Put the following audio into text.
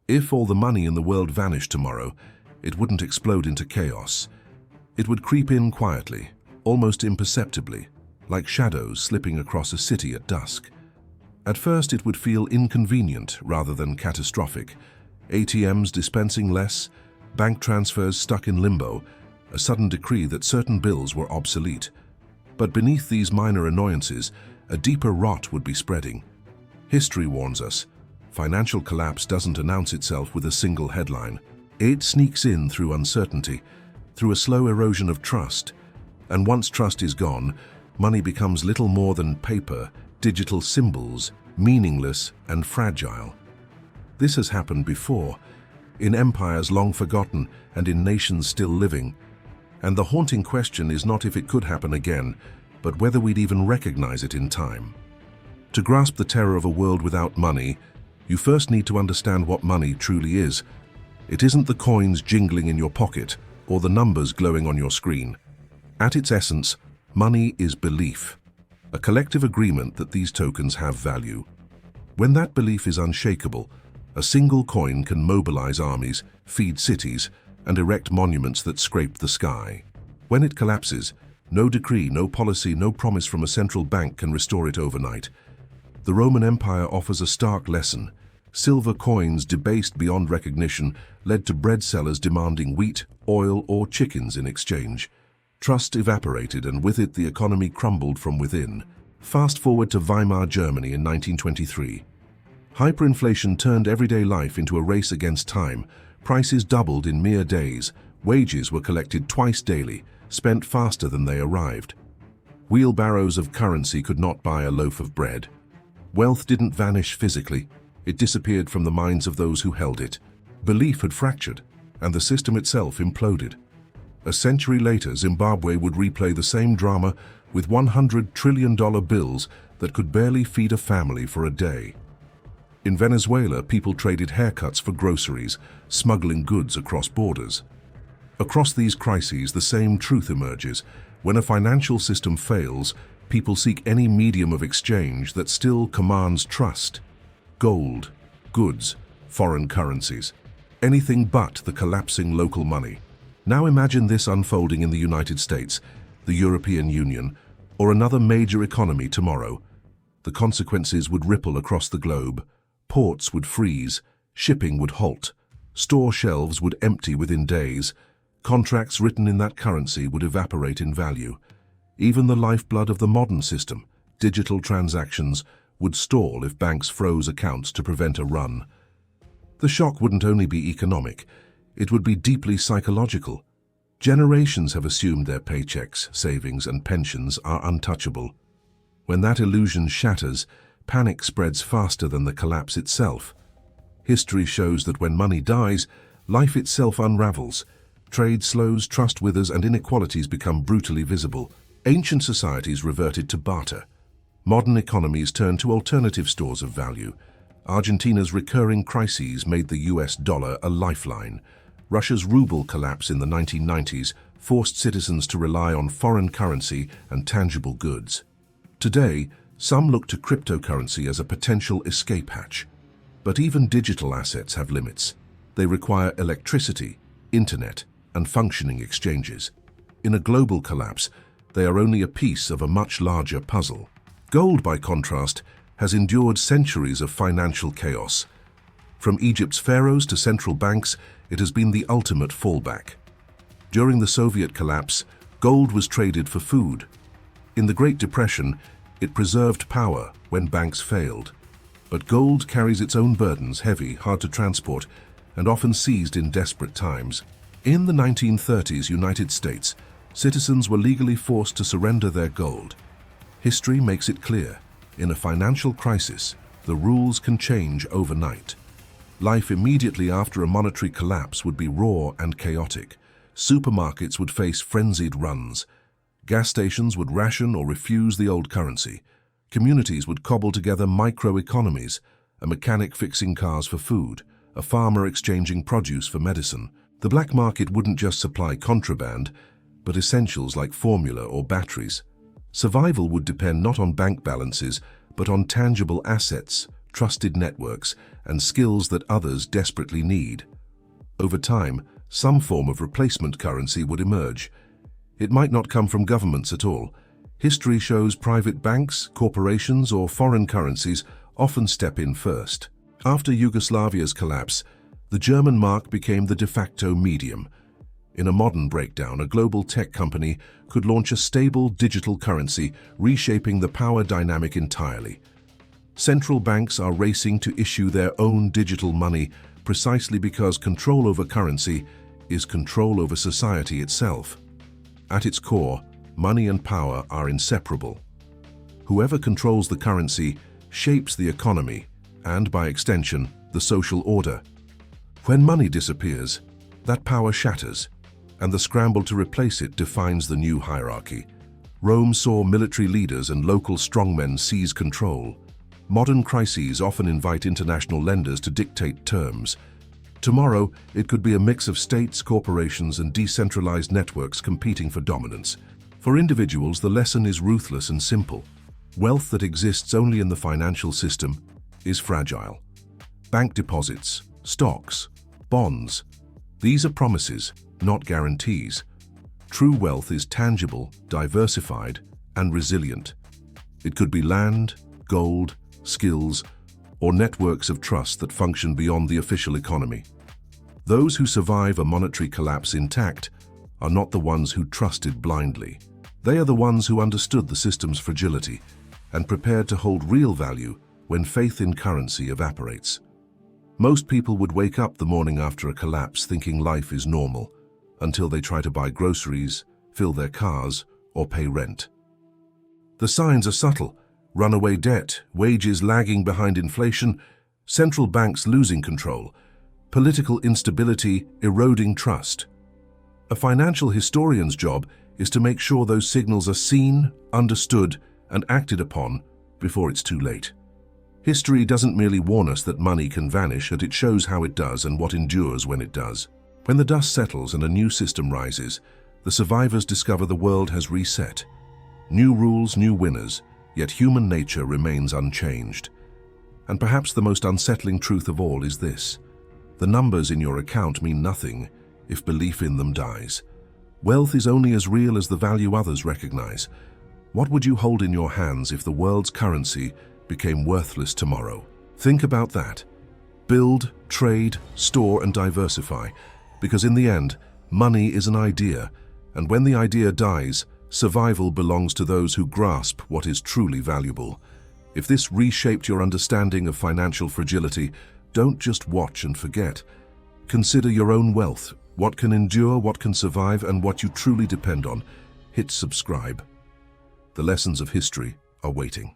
If all the money in the world vanished tomorrow, it wouldn't explode into chaos. It would creep in quietly, almost imperceptibly, like shadows slipping across a city at dusk. At first, it would feel inconvenient rather than catastrophic. ATMs dispensing less, bank transfers stuck in limbo, a sudden decree that certain bills were obsolete. But beneath these minor annoyances, a deeper rot would be spreading. History warns us, financial collapse doesn't announce itself with a single headline. It sneaks in through uncertainty, through a slow erosion of trust. And once trust is gone, money becomes little more than paper, digital symbols, meaningless and fragile. This has happened before, in empires long forgotten and in nations still living. And the haunting question is not if it could happen again, but whether we'd even recognize it in time. To grasp the terror of a world without money, you first need to understand what money truly is. It isn't the coins jingling in your pocket or the numbers glowing on your screen. At its essence, money is belief, a collective agreement that these tokens have value. When that belief is unshakable, a single coin can mobilize armies, feed cities, and erect monuments that scrape the sky. When it collapses, no decree, no policy, no promise from a central bank can restore it overnight. The Roman Empire offers a stark lesson. Silver coins, debased beyond recognition, led to bread sellers demanding wheat, oil, or chickens in exchange. Trust evaporated, and with it the economy crumbled from within. Fast forward to Weimar Germany in 1923. Hyperinflation turned everyday life into a race against time. Prices doubled in mere days. Wages were collected twice daily, spent faster than they arrived. Wheelbarrows of currency could not buy a loaf of bread. Wealth didn't vanish physically. It disappeared from the minds of those who held it. Belief had fractured, and the system itself imploded. A century later, Zimbabwe would replay the same drama with $100 trillion bills that could barely feed a family for a day. In Venezuela, people traded haircuts for groceries, smuggling goods across borders. Across these crises, the same truth emerges. When a financial system fails, people seek any medium of exchange that still commands trust. Gold, goods, foreign currencies. Anything but the collapsing local money. Now imagine this unfolding in the United States, the European Union, or another major economy tomorrow. The consequences would ripple across the globe. Ports would freeze, shipping would halt, store shelves would empty within days, contracts written in that currency would evaporate in value. Even the lifeblood of the modern system, digital transactions, would stall if banks froze accounts to prevent a run. The shock wouldn't only be economic, it would be deeply psychological. Generations have assumed their paychecks, savings, and pensions are untouchable. When that illusion shatters, panic spreads faster than the collapse itself. History shows that when money dies, life itself unravels. Trade slows, trust withers, and inequalities become brutally visible. Ancient societies reverted to barter. Modern economies turned to alternative stores of value. Argentina's recurring crises made the US dollar a lifeline. Russia's ruble collapse in the 1990s forced citizens to rely on foreign currency and tangible goods. Today, some look to cryptocurrency as a potential escape hatch. But even digital assets have limits. They require electricity, internet, and functioning exchanges. In a global collapse, they are only a piece of a much larger puzzle. Gold, by contrast, has endured centuries of financial chaos. From Egypt's pharaohs to central banks, it has been the ultimate fallback. During the Soviet collapse, gold was traded for food. In the Great Depression, it preserved power when banks failed. But gold carries its own burdens, heavy, hard to transport, and often seized in desperate times. In the 1930s United States, citizens were legally forced to surrender their gold. History makes it clear, in a financial crisis, the rules can change overnight. Life immediately after a monetary collapse would be raw and chaotic. Supermarkets would face frenzied runs. Gas stations would ration or refuse the old currency. Communities would cobble together microeconomies, a mechanic fixing cars for food, a farmer exchanging produce for medicine. The black market wouldn't just supply contraband, but essentials like formula or batteries. Survival would depend not on bank balances, but on tangible assets, trusted networks, and skills that others desperately need. Over time, some form of replacement currency would emerge. It might not come from governments at all. History shows private banks, corporations, or foreign currencies often step in first. After Yugoslavia's collapse, the German mark became the de facto medium. In a modern breakdown, a global tech company could launch a stable digital currency, reshaping the power dynamic entirely. Central banks are racing to issue their own digital money precisely because control over currency is control over society itself. At its core, money and power are inseparable. Whoever controls the currency shapes the economy and, by extension, the social order. When money disappears, that power shatters, and the scramble to replace it defines the new hierarchy. Rome saw military leaders and local strongmen seize control. Modern crises often invite international lenders to dictate terms. Tomorrow, it could be a mix of states, corporations, and decentralized networks competing for dominance. For individuals, the lesson is ruthless and simple. Wealth that exists only in the financial system is fragile. Bank deposits, stocks, bonds, these are promises, not guarantees. True wealth is tangible, diversified, and resilient. It could be land, gold, skills, or networks of trust that function beyond the official economy. Those who survive a monetary collapse intact are not the ones who trusted blindly. They are the ones who understood the system's fragility and prepared to hold real value when faith in currency evaporates. Most people would wake up the morning after a collapse thinking life is normal, until they try to buy groceries, fill their cars, or pay rent. The signs are subtle: runaway debt, wages lagging behind inflation, central banks losing control, political instability eroding trust. A financial historian's job is to make sure those signals are seen, understood, and acted upon before it's too late. History doesn't merely warn us that money can vanish, but it shows how it does and what endures when it does. When the dust settles and a new system rises, the survivors discover the world has reset. New rules, new winners, yet human nature remains unchanged. And perhaps the most unsettling truth of all is this: the numbers in your account mean nothing if belief in them dies. Wealth is only as real as the value others recognize. What would you hold in your hands if the world's currency became worthless tomorrow? Think about that. Build, trade, store, and diversify, because in the end, money is an idea, and when the idea dies, survival belongs to those who grasp what is truly valuable. If this reshaped your understanding of financial fragility, don't just watch and forget. Consider your own wealth, what can endure, what can survive, and what you truly depend on. Hit subscribe. The lessons of history are waiting.